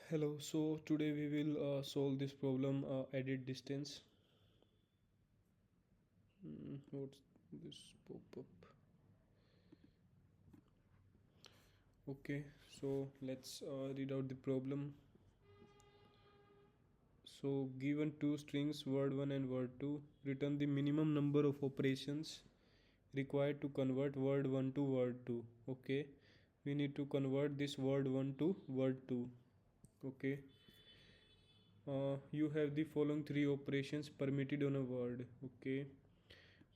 Hello, so today we will solve this problem, edit distance. What's this pop up? Okay, so let's read out the problem. So, given two strings, word 1 and word 2, return the minimum number of operations required to convert word 1 to word 2. Okay, we need to convert this word 1 to word 2. Okay, you have the following three operations permitted on a word. Okay,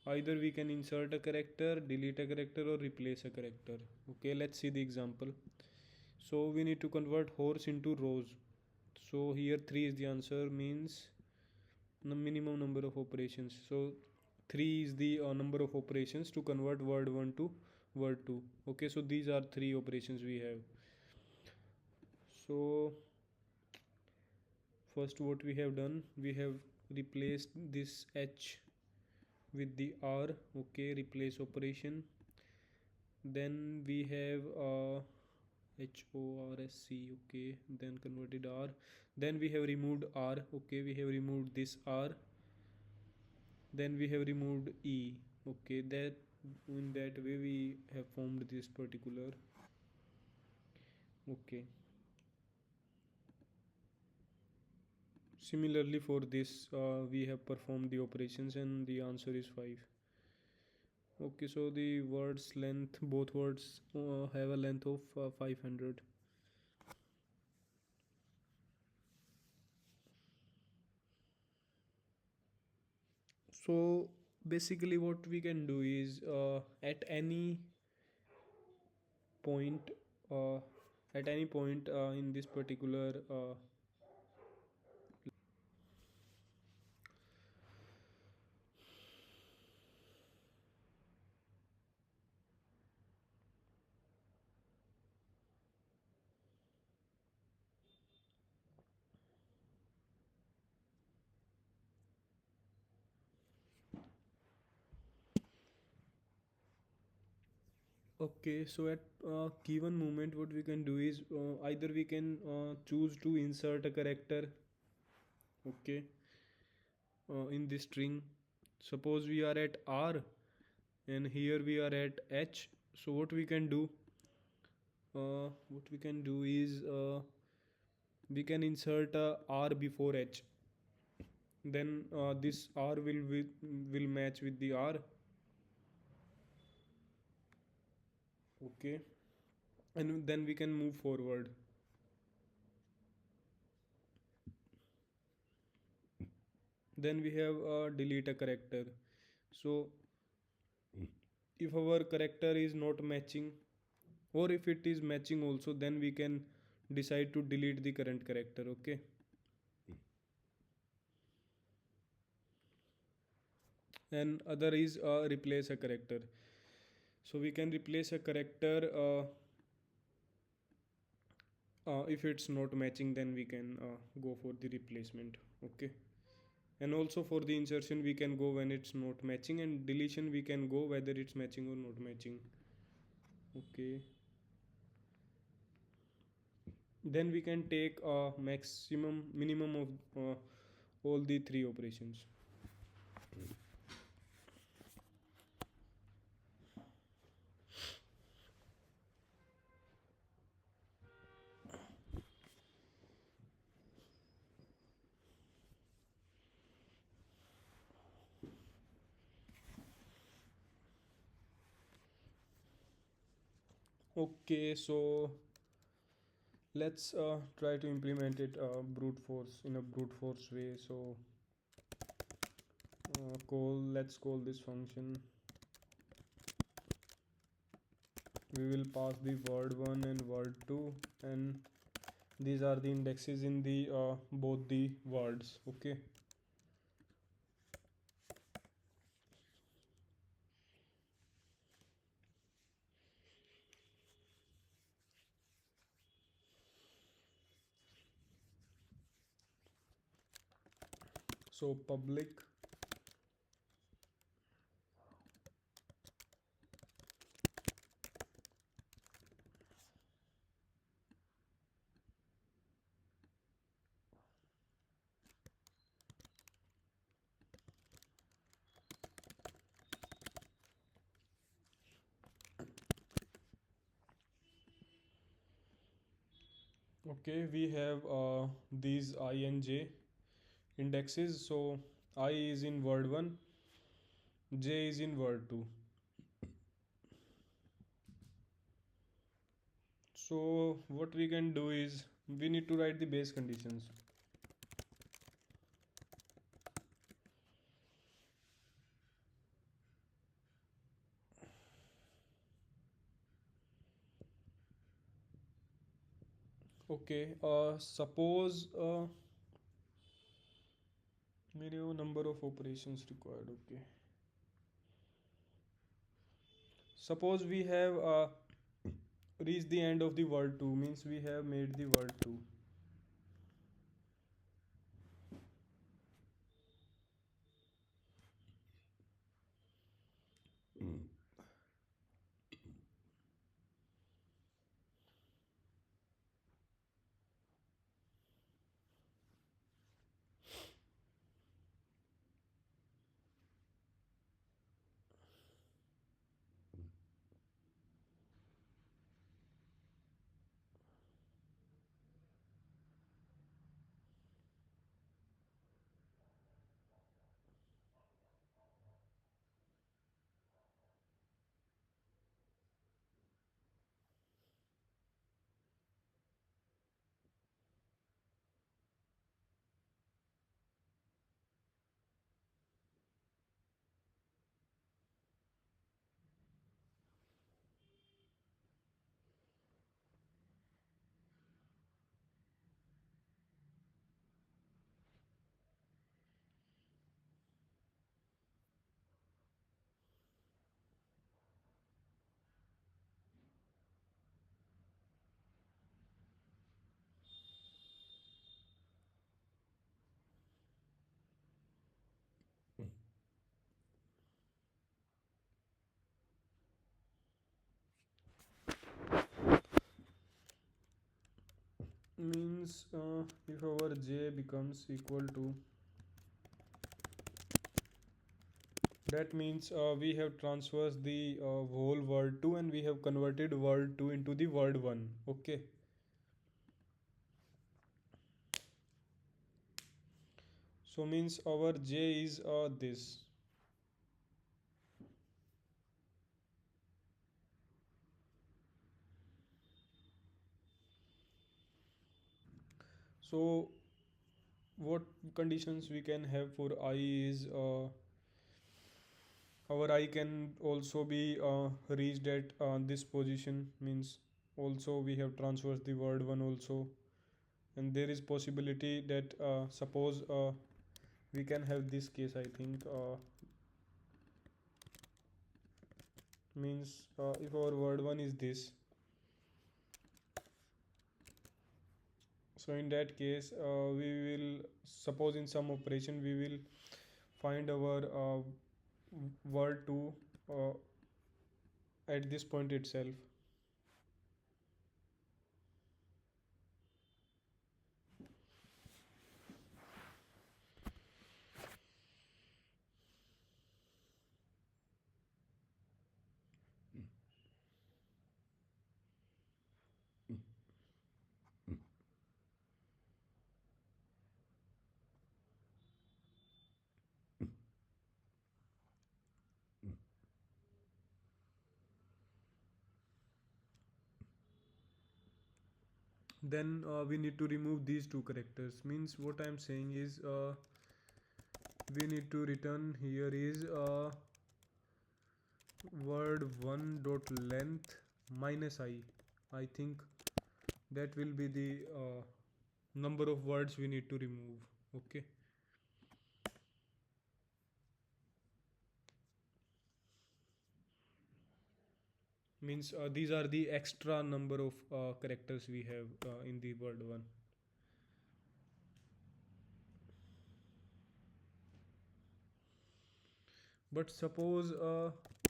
either we can insert a character, delete a character, or replace a character. Okay, let's see the example. So we need to convert horse into rose. So here 3 is the answer, means the minimum number of operations. So 3 is the number of operations to convert word 1 to word 2. Okay, so these are three operations we have. So first what we have done, we have replaced this h with the r. Okay, replace operation. Then we have HORSC. Okay, then converted r. Then we have removed r. Okay, we have removed this r. Then we have removed e. Okay, that in that way we have formed this particular. Okay, similarly for this we have performed the operations and the answer is 5. Okay, so the words length, both words have a length of 500. So basically what we can do is at any point uh, in this particular okay, so at given moment what we can do is either we can choose to insert a character. Okay, in this string, suppose we are at r and here we are at h. So what we can do is we can insert a r before h. Then this r will match with the r. Okay, and then we can move forward. Then we have delete a character. So if our character is not matching, or if it is matching also, then we can decide to delete the current character. Okay, and other is replace a character. So we can replace a character if it's not matching, then we can go for the replacement. Okay, and also for the insertion we can go when it's not matching, and deletion we can go whether it's matching or not matching. Okay, then we can take a minimum of all the three operations. Okay, so let's try to implement it brute force in a brute force way. So let's call this function. We will pass the word 1 and word 2, and these are the indexes in the both the words. Okay, so public Okay, we have these I and j indexes. So I is in word 1, j is in word 2. So what we can do is we need to write the base conditions. Okay, suppose मेरे number of operations required. Okay, suppose we have reached the end of the word 2, means we have made the word 2. Means if our j becomes equal to, that means we have transversed the whole word 2 and we have converted word 2 into the word 1. Okay, so means our j is this. So what conditions we can have for I is our I can also be reached at this position, means also we have transversed the word 1 also. And there is possibility that suppose we can have this case, I think, means if our word 1 is this, so in that case we will suppose in some operation we will find our word 2 uh, at this point itself. Then we need to remove these two characters, means what I'm saying is we need to return here is word 1 dot length minus I think that will be the number of words we need to remove. Okay, means these are the extra number of characters we have in the word 1. But suppose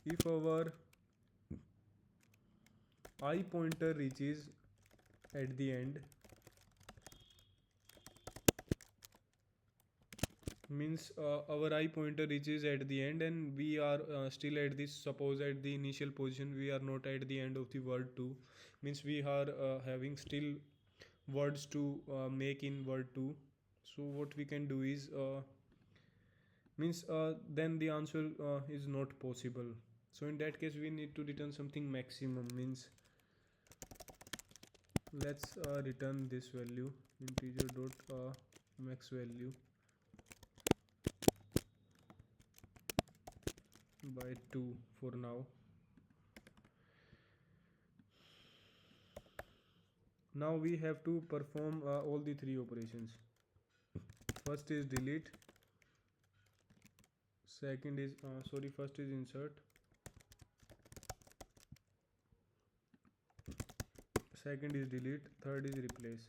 if our I pointer reaches at the end, means our I pointer reaches at the end and we are still at this, suppose at the initial position we are not at the end of the word 2, means we are having still words to make in word2. So what we can do is means then the answer is not possible. So in that case we need to return something maximum. Means let's return this value, integer dot max value by 2 for now. Now we have to perform all the three operations. First is delete, second is first is insert, second is delete, third is replace.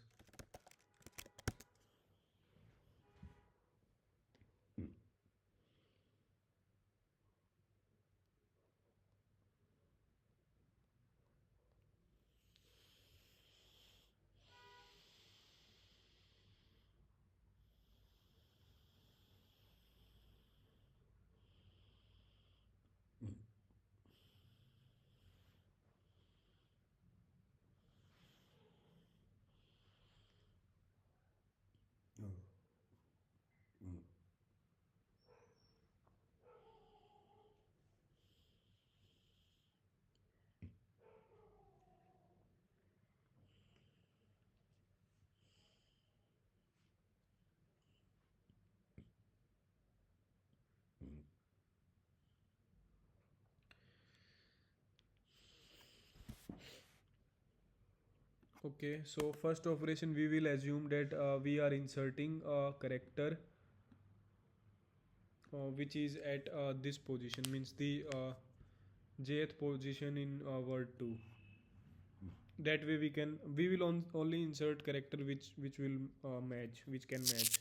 Okay, so first operation we will assume that we are inserting a character which is at this position, means the jth position in word2. That way we will only insert character which will match, which can match.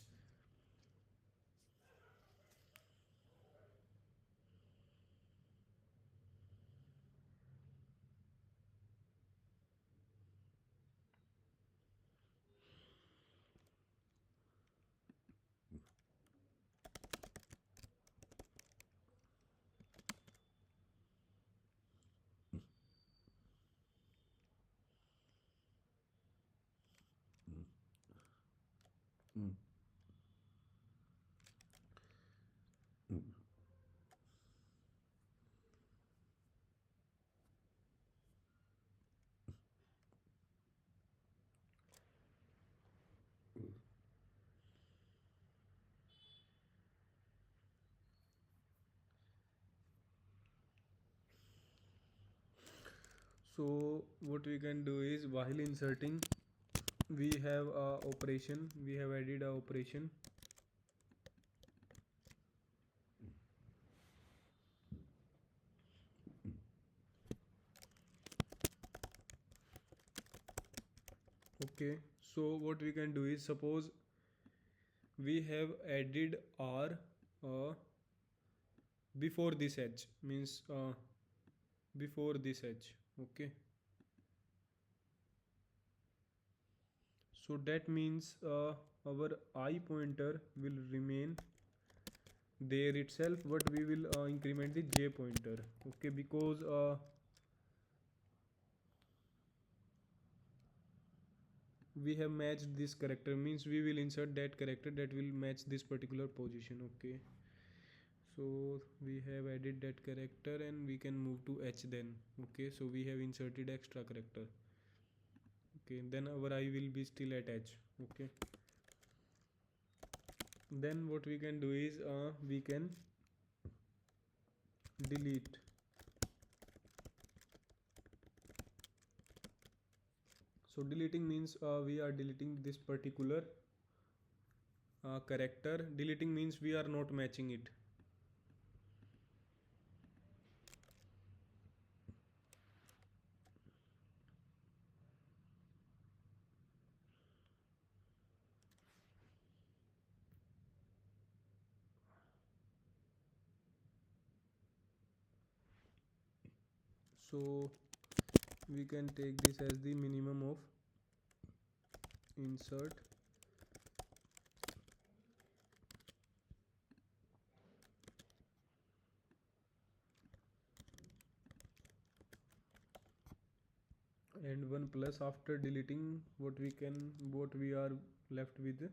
So what we can do is, while inserting, we have a operation, we have added a operation. Okay, so what we can do is, suppose we have added r before this edge, means before this edge. Okay, so that means our I pointer will remain there itself, but we will increment the j pointer. Okay, because we have matched this character, means we will insert that character that will match this particular position. Okay, so we have added that character and we can move to h then. Okay, so we have inserted extra character. Okay, then our I will be still at h. Okay, then what we can do is we can delete. So deleting means we are deleting this particular character. Deleting means we are not matching it. So we can take this as the minimum of insert and one plus after deleting what we are left with.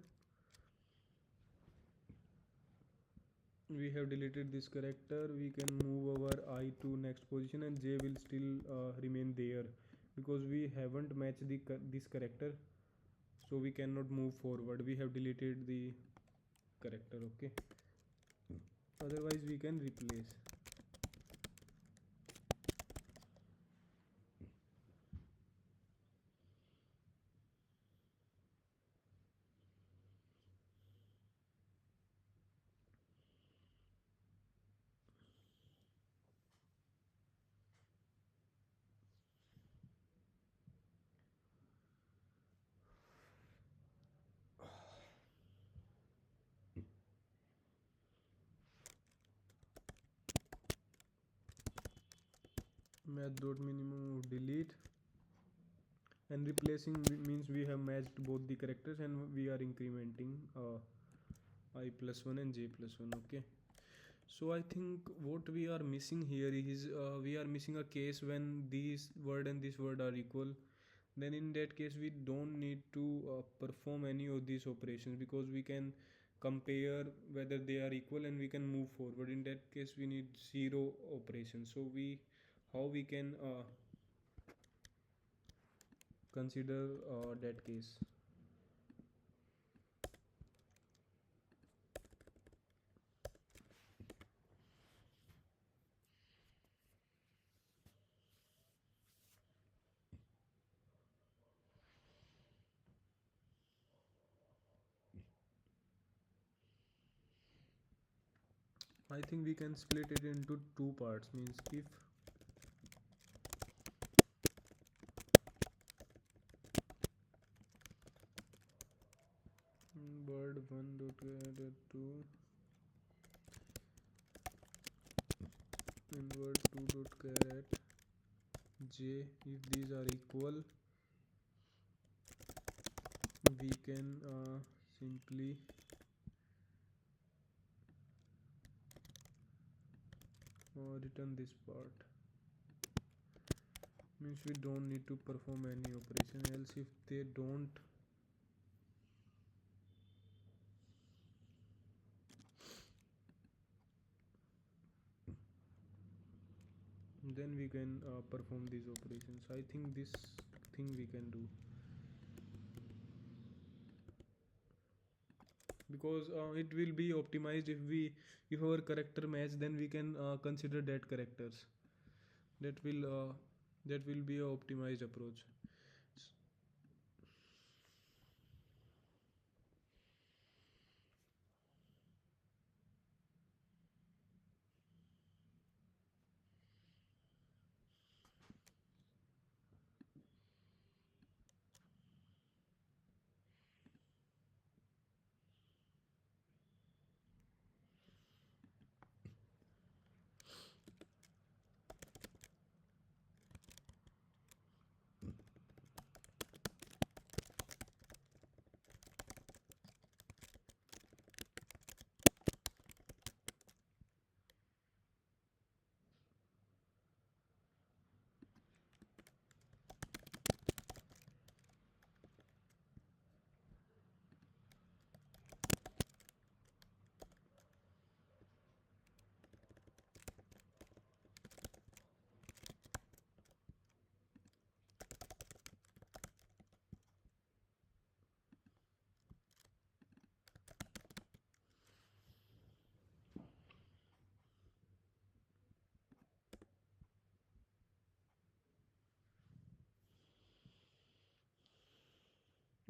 We have deleted this character. We can move our I to next position and J will still remain there because we haven't matched this character, so we cannot move forward. We have deleted the character. Okay, otherwise we can replace. Math dot minimum of delete, and replacing means we have matched both the characters and we are incrementing I plus 1 and j plus 1. Okay, so I think what we are missing here is we are missing a case when these word and this word are equal. Then in that case we don't need to perform any of these operations because we can compare whether they are equal and we can move forward. In that case we need zero operations. So we how we can consider that case. I think we can split it into two parts. Means if word 1 dot added 2 and word 2 dot caret j, if these are equal we can simply return this part. Means we don't need to perform any operation, else if they don't then we can perform these operations. I think this thing we can do because it will be optimized if our character match, then we can consider that characters. That will be a optimized approach.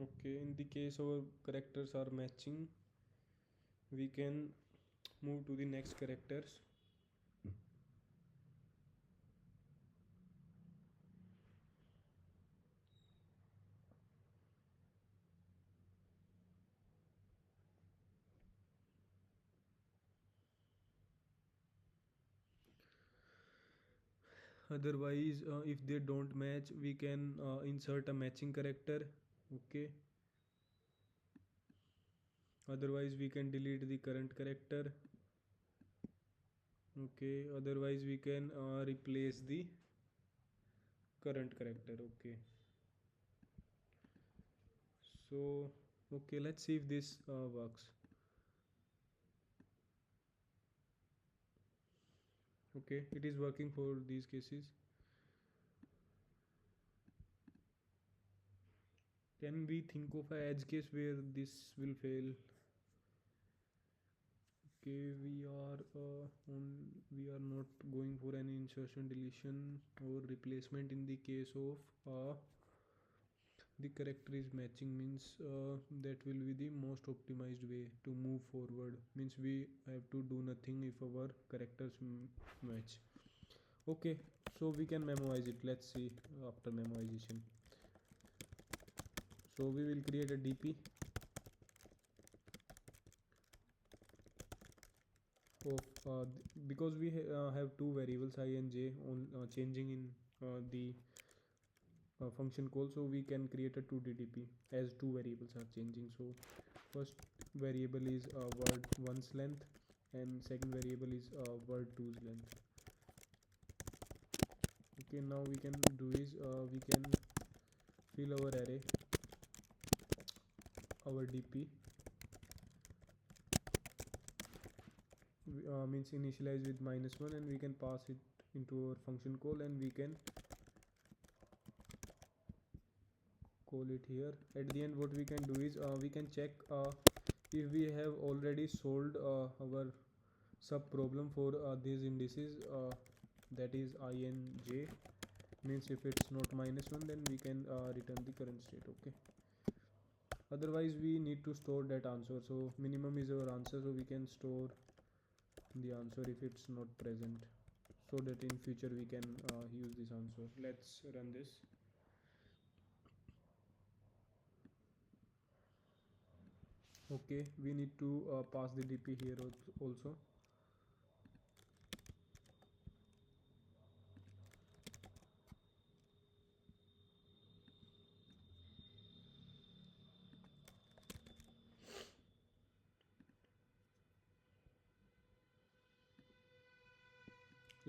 Okay, in the case our characters are matching, we can move to the next characters. Otherwise if they don't match we can insert a matching character. Okay, otherwise we can delete the current character. Okay, otherwise we can replace the current character. Okay, So okay, let's see if this works. Okay, it is working for these cases. Can we think of a edge case where this will fail? Okay, we are not going for any insertion, deletion, or replacement in the case of the character is matching. Means that will be the most optimized way to move forward. Means we have to do nothing if our characters match. Okay, so we can memorize it. Let's see after memorization. So we will create a DP of because we have two variables I and j on changing in the function call, so we can create a 2 DDP as two variables are changing. So first variable is word 1's length and second variable is word 2's length. Okay, now we can do is we can fill our array, our DP means initialize with -1, and we can pass it into our function call, and we can call it here. At the end what we can do is we can check if we have already solved our sub problem for these indices, that is I and j. Means if it's not -1, then we can return the current state. Okay, otherwise we need to store that answer. So minimum is our answer, so we can store the answer if it's not present, so that in future we can use this answer. Let's run this. Okay, we need to pass the DP here also.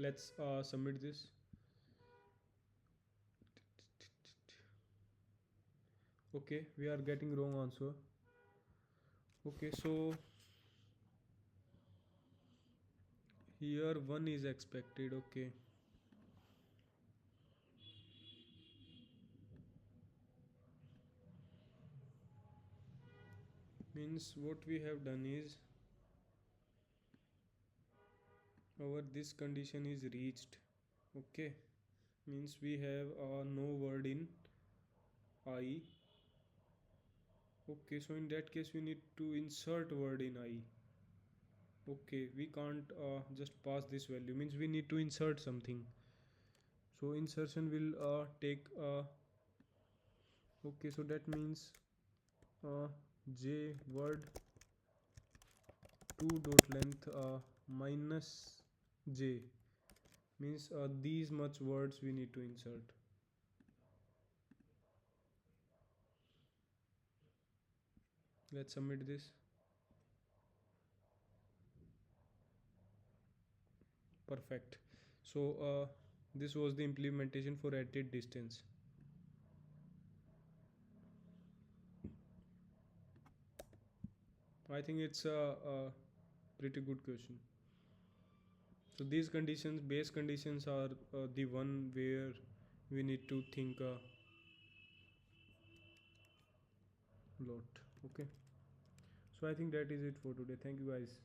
Let's submit this. Okay, we are getting wrong answer. Okay, so here 1 is expected. Okay, means what we have done is our this condition is reached. Okay, means we have no word in I. Okay, so in that case we need to insert word in I. Okay, we can't just pass this value. Means we need to insert something. So insertion will take okay, so that means j word 2 dot length minus j. Means these much words we need to insert. Let's submit this. Perfect. So this was the implementation for added distance. I think it's a pretty good question. So these conditions, base conditions, are the one where we need to think a lot. Okay, so I think that is it for today. Thank you guys.